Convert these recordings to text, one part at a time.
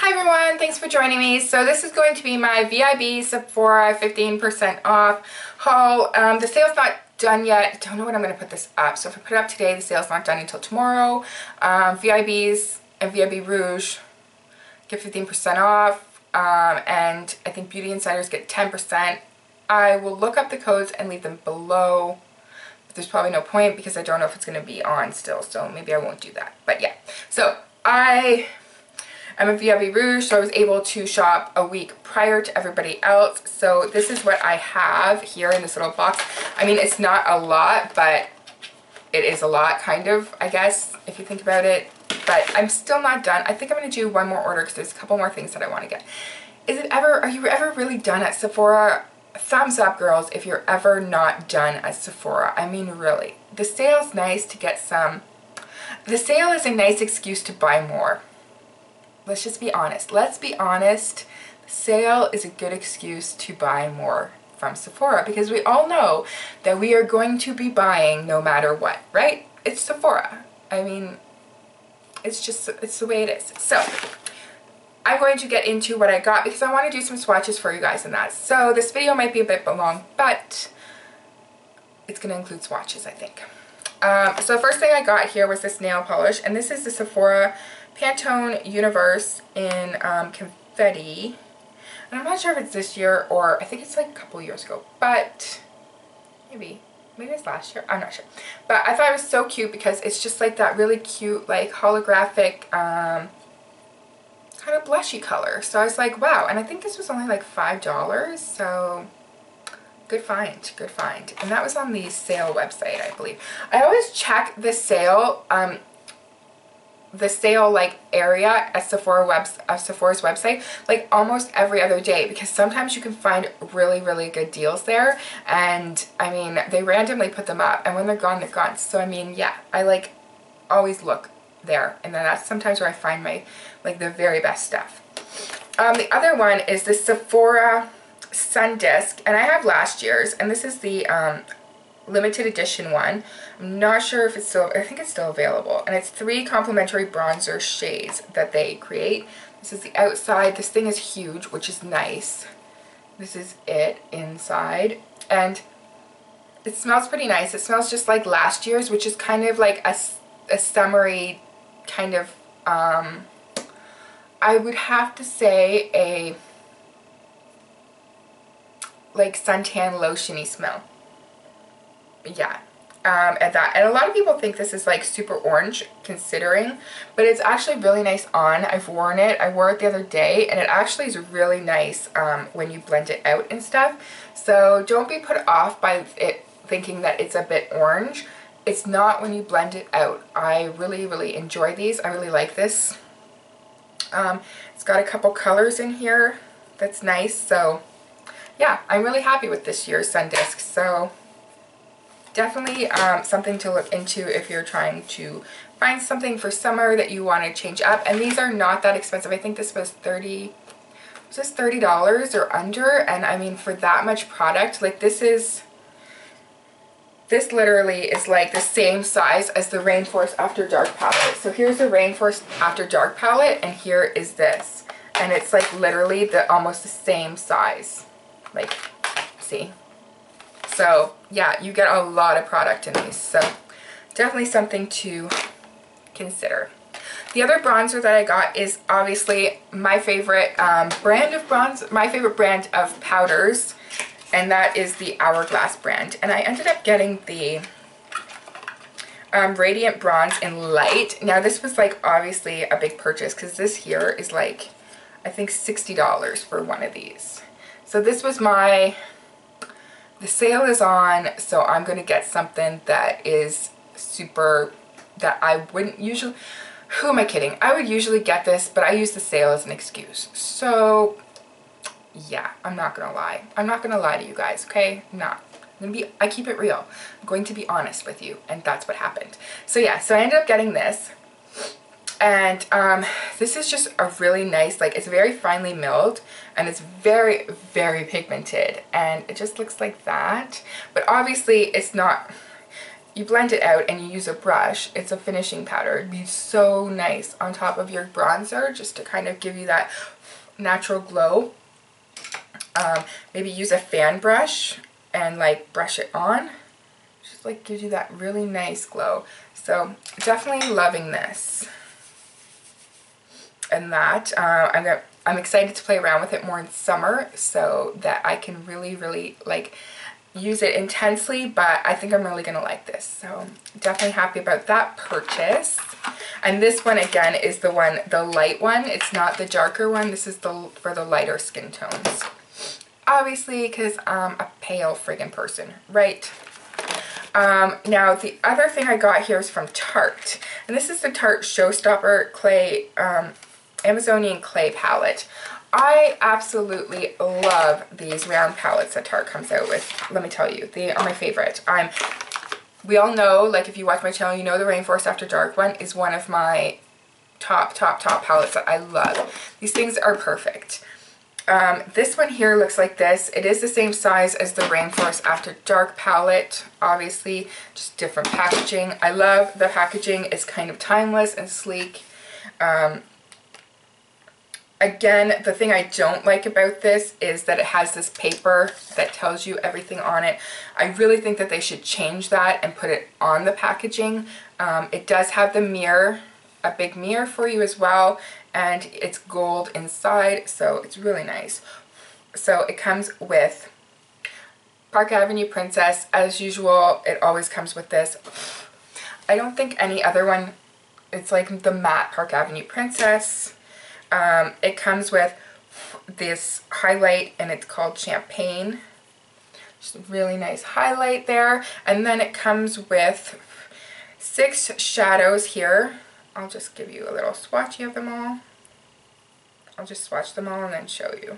Hi everyone, thanks for joining me. So this is going to be my VIB Sephora 15% off haul. The sale's not done yet. Don't know when I'm going to put this up. So if I put it up today, the sale's not done until tomorrow. VIBs and VIB Rouge get 15% off. And I think Beauty Insiders get 10%. I will look up the codes and leave them below. But there's probably no point because I don't know if it's going to be on still. So maybe I won't do that. But yeah. So I'm a VIB Rouge, so I was able to shop a week prior to everybody else. So this is what I have here in this little box. I mean, it's not a lot, but it is a lot, kind of, I guess, if you think about it. But I'm still not done. I think I'm going to do one more order because there's a couple more things that I want to get. Are you ever really done at Sephora? Thumbs up, girls, if you're ever not done at Sephora. I mean, really. The sale's nice to get some. The sale is a nice excuse to buy more. Let's just be honest. Let's be honest. The sale is a good excuse to buy more from Sephora because we all know that we are going to be buying no matter what, right? It's Sephora. I mean, it's the way it is. So I'm going to get into what I got because I want to do some swatches for you guys in that. So this video might be a bit long, but it's going to include swatches, I think. So the first thing I got here was this nail polish, and this is the Sephora Pantone Universe in confetti. And I'm not sure if it's this year or I think it's like a couple years ago, but maybe it's last year. I'm not sure. But I thought it was so cute because it's just like that really cute, like holographic, kind of blushy color. So I was like, wow. And I think this was only like $5. So good find, good find. And that was on the sale website, I believe. I always check the sale, like area at Sephora's website like almost every other day because sometimes you can find really good deals there, and I mean they randomly put them up and when they're gone, they're gone. So I mean, yeah, I like always look there, and then that's sometimes where I find my like the very best stuff. The other one is the Sephora Sun Disc, and I have last year's, and this is the limited edition one. I'm not sure if it's still, I think it's still available, and it's 3 complimentary bronzer shades that they create. This is the outside. This thing is huge, which is nice. This is it inside, and it smells pretty nice. It smells just like last year's, which is kind of like a summery kind of, I would have to say a like suntan lotiony smell. Yeah, and a lot of people think this is like super orange considering, but it's actually really nice on. I've worn it. I wore it the other day, and it actually is really nice when you blend it out and stuff. So don't be put off by it thinking that it's a bit orange. It's not when you blend it out. I really enjoy these. I really like this. It's got a couple colors in here that's nice. So yeah, I'm really happy with this year's Sun Disc. So definitely something to look into if you're trying to find something for summer that you want to change up. And these are not that expensive. I think this was $30 or under. And I mean, for that much product, like this literally is like the same size as the Rainforest After Dark palette. So here's the Rainforest After Dark palette, and here is this. And it's like literally almost the same size. Like, see? So yeah, you get a lot of product in these, so definitely something to consider. The other bronzer that I got is obviously my favorite brand of bronze, my favorite brand of powders, and that is the Hourgalass brand. And I ended up getting the Radiant Bronze in Light. Now this was like obviously a big purchase because this here is like, I think $60 for one of these. So this was the sale is on, so I'm going to get something that is super, that I wouldn't usually, who am I kidding? I would usually get this, but I use the sale as an excuse. So yeah, I'm not going to lie. I'm not going to lie to you guys, okay? I keep it real. I'm going to be honest with you, and that's what happened. So yeah, so I ended up getting this. And this is just a really nice, like it's very finely milled and it's very pigmented, and it just looks like that. But obviously it's not, you blend it out and you use a brush, it's a finishing powder. It'd be so nice on top of your bronzer just to kind of give you that natural glow. Maybe use a fan brush and like brush it on. Just like gives you that really nice glow. So definitely loving this. And that, I'm excited to play around with it more in summer so that I can really like use it intensely, but I think I'm really gonna like this. So definitely happy about that purchase. And this one again is the light one. It's not the darker one. This is for the lighter skin tones. Obviously, because I'm a pale friggin' person, right? Now the other thing I got here is from Tarte. And this is the Tarte Showstopper clay, Amazonian clay palette. I absolutely love these round palettes that Tarte comes out with. Let me tell you, they are my favorite. We all know, like if you watch my channel, you know the Rainforest After Dark one is one of my top palettes that I love. These things are perfect. This one here looks like this. It is the same size as the Rainforest After Dark palette, obviously, just different packaging. I love the packaging. It's kind of timeless and sleek. Again, the thing I don't like about this is that it has this paper that tells you everything on it. I really think that they should change that and put it on the packaging. It does have the mirror, a big mirror for you as well, and it's gold inside, so it's really nice. So it comes with Park Avenue Princess. As usual, it always comes with this. I don't think any other one, it's like the matte Park Avenue Princess. It comes with this highlight and it's called Champagne. Just a really nice highlight there. And then it comes with 6 shadows here. I'll just give you a little swatchy of them all. I'll just swatch them all and then show you.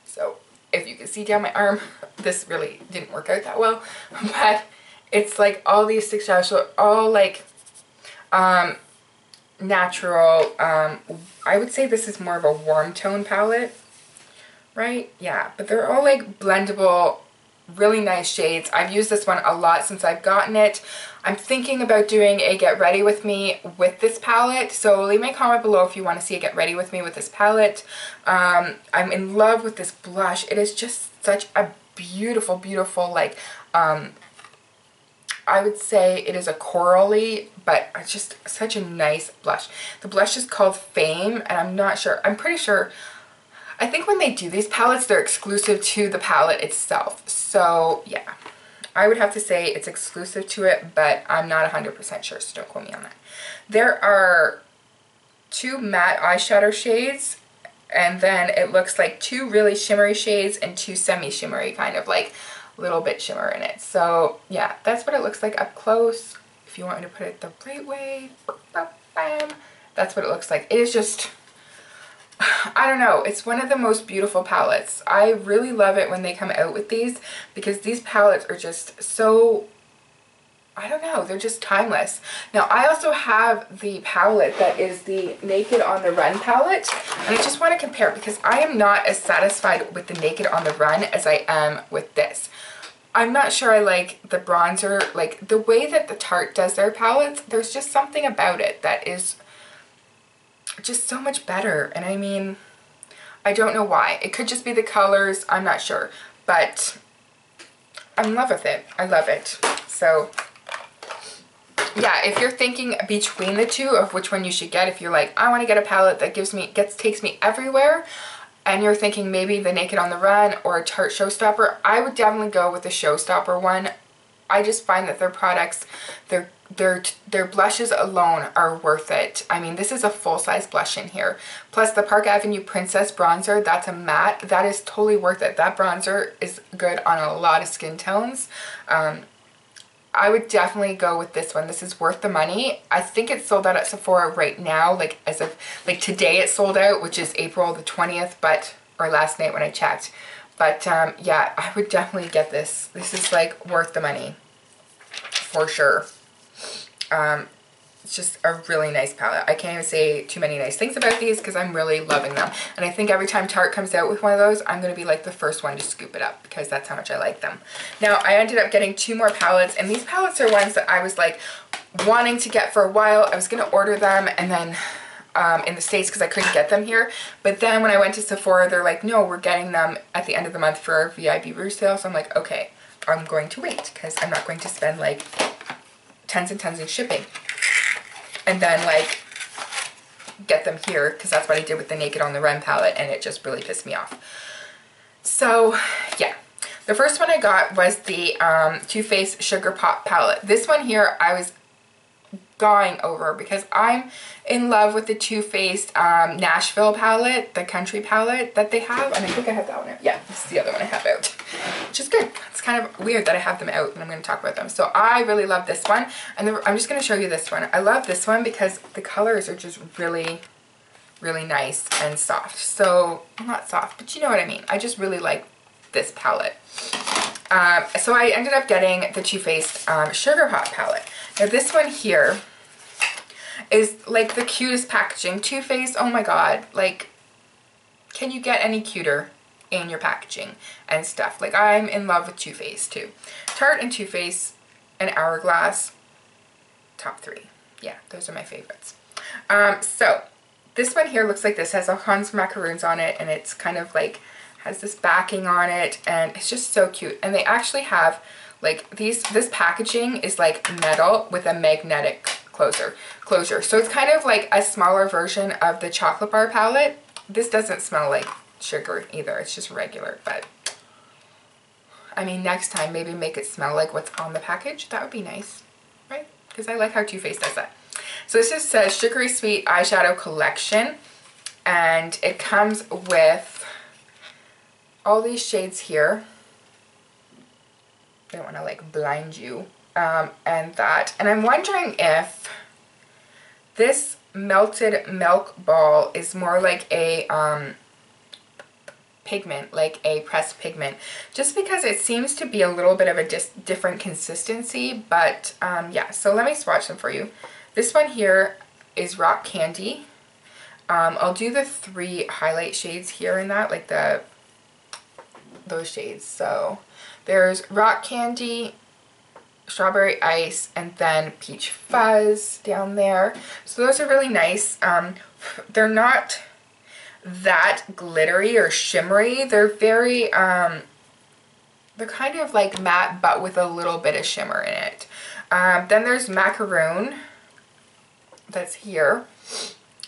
So if you can see down my arm, this really didn't work out that well, but it's like all these 6 shadows, so all like natural. I would say this is more of a warm tone palette, right? Yeah, but they're all like blendable, really nice shades. I've used this one a lot since I've gotten it. I'm thinking about doing a get ready with me with this palette, so leave me a comment below if you want to see a get ready with me with this palette. I'm in love with this blush. It is just such a beautiful like I would say it is a corally, but it's just such a nice blush. The blush is called Fame, and I'm not sure, I'm pretty sure, I think when they do these palettes, they're exclusive to the palette itself. So yeah, I would have to say it's exclusive to it, but I'm not 100% sure, so don't quote me on that. There are 2 matte eyeshadow shades, and then it looks like 2 really shimmery shades and 2 semi-shimmery, kind of like little bit shimmer in it. So yeah, that's what it looks like up close. If you want me to put it the right way, bam, that's what it looks like. It is just, I don't know, it's one of the most beautiful palettes. I really love it when they come out with these, because these palettes are just so, I don't know, they're just timeless. Now I also have the palette that is the Naked on the Run palette, and I just want to compare because I am not as satisfied with the Naked on the Run as I am with this. I'm not sure I like the bronzer, like the way that the Tarte does their palettes, there's just something about it that is just so much better. And I mean, I don't know why. It could just be the colors, I'm not sure, but I'm in love with it. I love it. So yeah, if you're thinking between the two of which one you should get, if you're like, I want to get a palette that takes me everywhere, and you're thinking maybe the Naked on the Run or a Tarte Showstopper, I would definitely go with the Showstopper one. I just find that their products, their blushes alone are worth it. I mean, this is a full-size blush in here. Plus the Park Avenue Princess bronzer, that's a matte. That is totally worth it. That bronzer is good on a lot of skin tones. I would definitely go with this one. This is worth the money. I think it's sold out at Sephora right now, like as of like today it's sold out, which is April the 20th, or last night when I checked. But yeah, I would definitely get this. This is like worth the money for sure. It's just a really nice palette. I can't even say too many nice things about these because I'm really loving them. And I think every time Tarte comes out with one of those, I'm going to be like the first one to scoop it up because that's how much I like them. Now, I ended up getting 2 more palettes, and these palettes are ones that I was like wanting to get for a while. I was going to order them and then in the States because I couldn't get them here. But then when I went to Sephora, they're like, no, we're getting them at the end of the month for our VIB Rouge sale. So I'm like, okay, I'm going to wait because I'm not going to spend like tons and tons in shipping and then like get them here, because that's what I did with the Naked on the Run palette, and it just really pissed me off. So yeah, the first one I got was the Too Faced Sugar Pop palette. This one here I was going over because I'm in love with the Too Faced Nashville palette, the country palette that they have, and I think I have that one out. Yeah, this is the other one I have out, which is good. It's kind of weird that I have them out and I'm going to talk about them. So I really love this one, and I'm just going to show you this one. I love this one because the colors are just really, really nice and soft. So, not soft, but you know what I mean. I just really like this palette. So I ended up getting the Too Faced Sugar Pop palette. Now this one here is like the cutest packaging. Too Faced, oh my god, like, can you get any cuter in your packaging and stuff? Like, I'm in love with Too Faced too. Tarte and Too Faced and Hourglass, top 3. Yeah, those are my favorites. So this one here looks like this, has all kinds of macaroons on it, and it's kind of like has this backing on it, and it's just so cute. And they actually have like this packaging is like metal with a magnetic closure. So it's kind of like a smaller version of the chocolate bar palette. This doesn't smell like sugar either, it's just regular, but I mean, next time maybe make it smell like what's on the package. That would be nice, right? Because I like how Too Faced does that. So this just says Sugary Sweet Eyeshadow Collection, and it comes with all these shades here. I don't want to like blind you, and that. And I'm wondering if this melted milk ball is more like a pigment, like a pressed pigment, just because it seems to be a little bit of a different consistency. But yeah, so let me swatch them for you. This one here is Rock Candy. I'll do the 3 highlight shades here in that, like those shades. So there's Rock Candy, Strawberry Ice, and then Peach Fuzz down there. So those are really nice. They're not that glittery or shimmery. They're very, they're kind of like matte, but with a little bit of shimmer in it. Then there's Macaroon, that's here.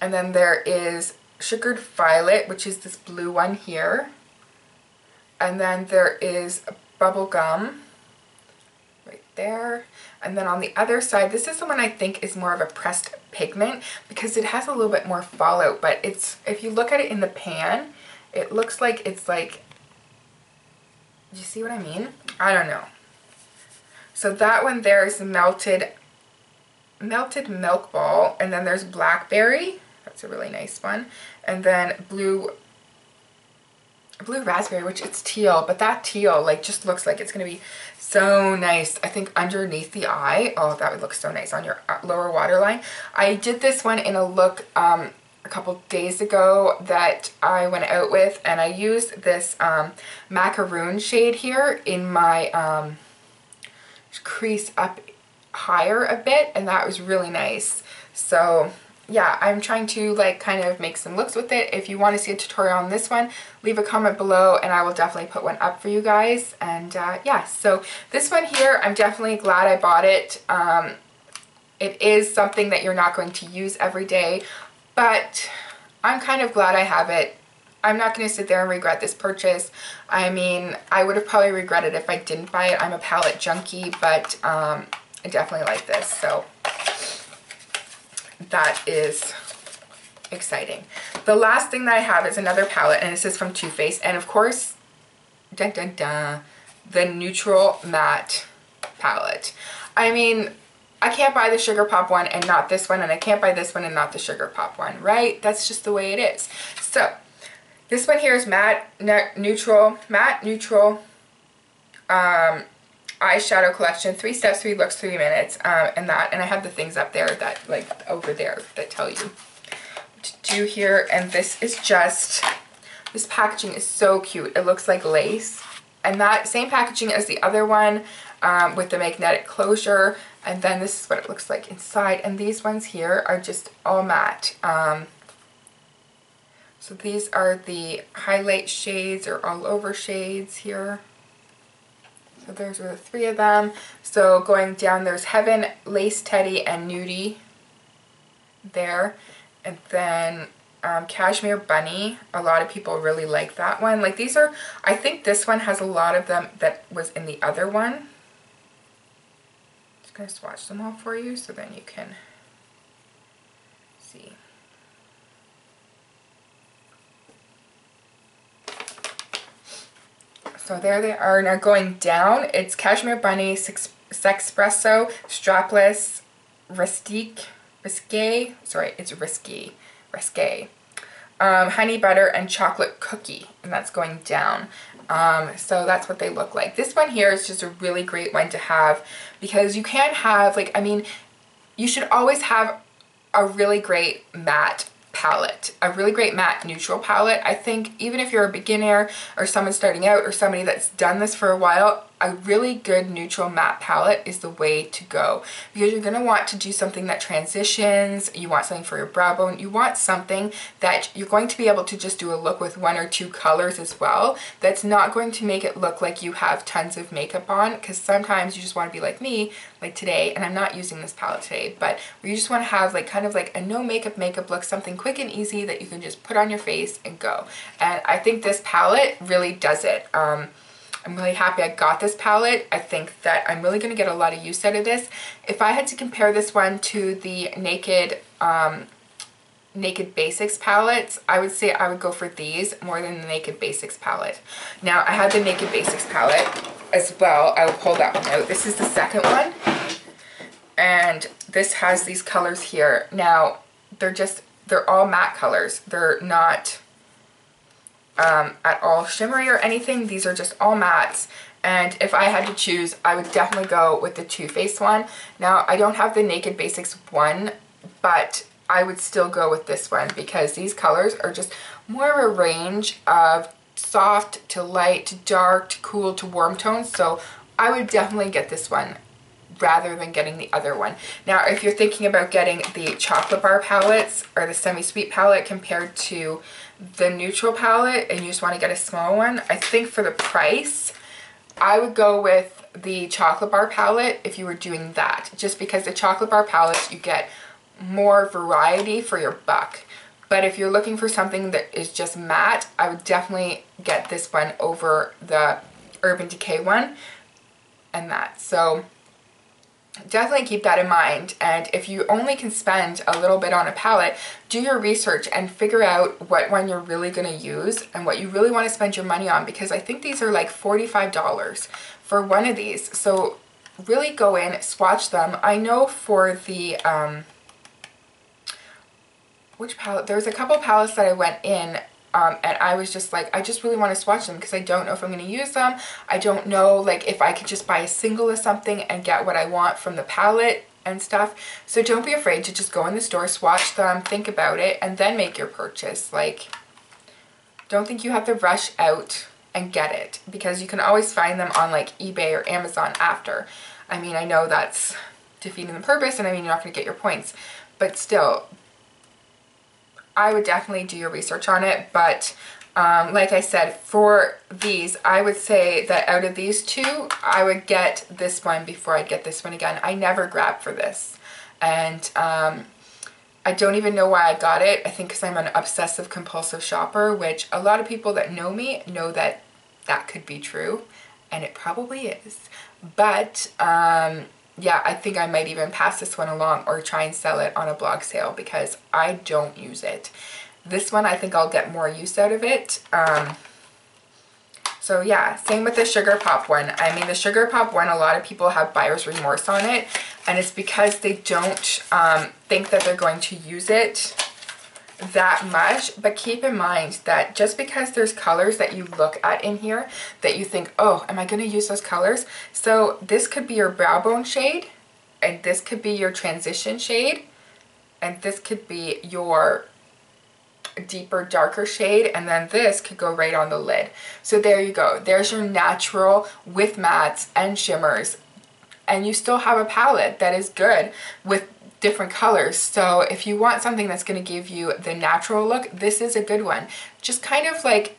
And then there is Sugared Violet, which is this blue one here. And then there is Bubblegum right there. And then on the other side, this is the one I think is more of a pressed pigment because it has a little bit more fallout, but it's, if you look at it in the pan, it looks like it's like, do you see what I mean? I don't know. So that one there is the melted milk ball, and then there's Blackberry. That's a really nice one. And then blue raspberry, which it's teal, but that teal like just looks like it's gonna be so nice. I think underneath the eye, oh, that would look so nice on your lower waterline. I did this one in a look a couple days ago that I went out with, and I used this macaroon shade here in my crease up higher a bit, and that was really nice. So yeah, I'm trying to like kind of make some looks with it. If you want to see a tutorial on this one, leave a comment below and I will definitely put one up for you guys. And yeah, so this one here, I'm definitely glad I bought it. It is something that you're not going to use every day, but I'm kind of glad I have it. I'm not going to sit there and regret this purchase. I mean, I would have probably regretted if I didn't buy it. I'm a palette junkie, but I definitely like this. So that is exciting. The last thing that I have is another palette, and this is from Too Faced, and of course, dun, dun, dun, the Neutral Matte palette. I mean, I can't buy the Sugar Pop one and not this one, and I can't buy this one and not the Sugar Pop one, right? That's just the way it is. So this one here is matte neutral, eyeshadow collection, 3 steps, 3 looks, 3 minutes, and I have the things up there that, like, over there that tell you what to do here. And this is just, this packaging is so cute. It looks like lace, and that same packaging as the other one, with the magnetic closure. And then this is what it looks like inside, and these ones here are just all matte. So these are the highlight shades or all over shades here. So those are the 3 of them. So going down, there's Heaven, Lace Teddy, and Nudie there. And then Cashmere Bunny. A lot of people really like that one. Like, these are, I think this one has a lot of them that was in the other one. Just going to swatch them all for you so then you can see. So there they are. Now going down, it's Cashmere Bunny, Sexpresso, Strapless, Risque, sorry, it's Risque, Honey Butter, and Chocolate Cookie, and that's going down. So that's what they look like. This one here is just a really great one to have, because you can have, like, I mean, you should always have a really great matte palette, a really great matte neutral palette. I think even if you're a beginner or someone starting out or somebody that's done this for a while, a really good neutral matte palette is the way to go, because you're going to want to do something that transitions, you want something for your brow bone, you want something that you're going to be able to just do a look with 1 or 2 colors as well, that's not going to make it look like you have tons of makeup on, because sometimes you just want to be like me, like today, and I'm not using this palette today, but you just want to have like kind of like a no makeup look, something quick and easy that you can just put on your face and go. And I think this palette really does it. I'm really happy I got this palette. I think that I'm really going to get a lot of use out of this. If I had to compare this one to the Naked Basics palettes, I would say I would go for these more than the Naked Basics palette. Now, I had the Naked Basics palette as well. I will pull that one out. This is the second one, and this has these colors here. Now, they're all matte colors. They're not at all shimmery or anything. These are just all mattes, and if I had to choose, I would definitely go with the Too Faced one. Now, I don't have the Naked Basics one, but I would still go with this one, because these colors are just more of a range of soft to light to dark to cool to warm tones, so I would definitely get this one rather than getting the other one. Now, if you're thinking about getting the chocolate bar palettes or the semi-sweet palette compared to the neutral palette, and you just want to get a small one, I think for the price, I would go with the chocolate bar palette if you were doing that, just because the chocolate bar palettes, you get more variety for your buck. But if you're looking for something that is just matte, I would definitely get this one over the Urban Decay one and that. So definitely keep that in mind. And if you only can spend a little bit on a palette, do your research and figure out what one you're really going to use and what you really want to spend your money on, because I think these are like $45 for one of these. So really go in, swatch them. I know for the which palette, there's a couple palettes that I went in and I was just like, I just really want to swatch them because I don't know if I'm going to use them. I don't know, like, if I could just buy a single of something and get what I want from the palette and stuff. So don't be afraid to just go in the store, swatch them, think about it, and then make your purchase. Like, don't think you have to rush out and get it, because you can always find them on like eBay or Amazon after. I mean, I know that's defeating the purpose, and I mean, you're not going to get your points, but still, I would definitely do your research on it. But like I said, for these, I would say that out of these two, I would get this one before I'd get this one again. I never grabbed for this, and I don't even know why I got it. I think because I'm an obsessive compulsive shopper, which a lot of people that know me know that that could be true, and it probably is. But yeah, I think I might even pass this one along or try and sell it on a blog sale because I don't use it. This one, I think I'll get more use out of it. So yeah, same with the Sugar Pop one. I mean, the Sugar Pop one, a lot of people have buyer's remorse on it, and it's because they don't think that they're going to use it that much, but keep in mind that just because there's colors that you look at in here that you think, oh, am I going to use those colors? So this could be your brow bone shade, and this could be your transition shade, and this could be your deeper, darker shade, and then this could go right on the lid. So there you go. There's your natural with mattes and shimmers, and you still have a palette that is good with different colors. So if you want something that's going to give you the natural look, this is a good one. Just kind of like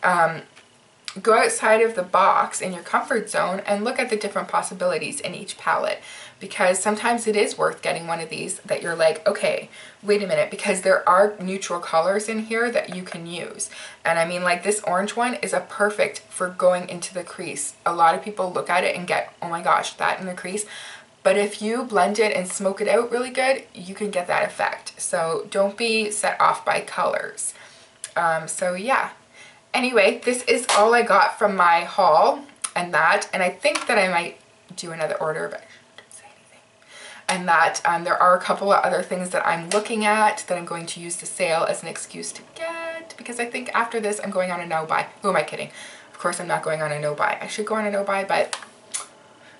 go outside of the box in your comfort zone and look at the different possibilities in each palette, because sometimes it is worth getting one of these that you're like, okay, wait a minute, because there are neutral colors in here that you can use. And I mean, like this orange one is a perfect for going into the crease. A lot of people look at it and get, oh my gosh, that in the crease. But if you blend it and smoke it out really good, you can get that effect. So don't be set off by colors. So yeah. Anyway, this is all I got from my haul and that. And I think that I might do another order, but I shouldn't say anything. And that there are a couple of other things that I'm looking at that I'm going to use the sale as an excuse to get. Because I think after this, I'm going on a no-buy. Who am I kidding? Of course, I'm not going on a no-buy. I should go on a no-buy, but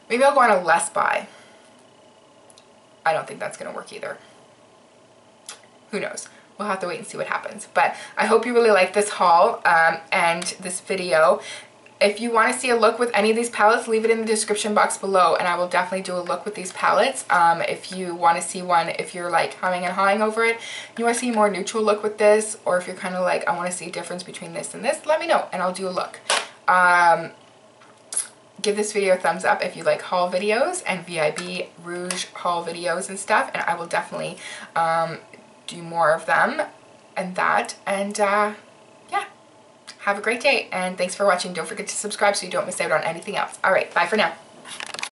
maybe I'll go on a less buy. I don't think that's going to work either. Who knows? We'll have to wait and see what happens. But I hope you really like this haul and this video. If you want to see a look with any of these palettes, leave it in the description box below, and I will definitely do a look with these palettes. If you want to see one, if you're like humming and hawing over it, you want to see a more neutral look with this, or if you're kind of like, I want to see a difference between this and this, let me know and I'll do a look. Give this video a thumbs up if you like haul videos and VIB Rouge haul videos and stuff, and I will definitely do more of them and that. And yeah, have a great day and thanks for watching. Don't forget to subscribe so you don't miss out on anything else. All right, bye for now.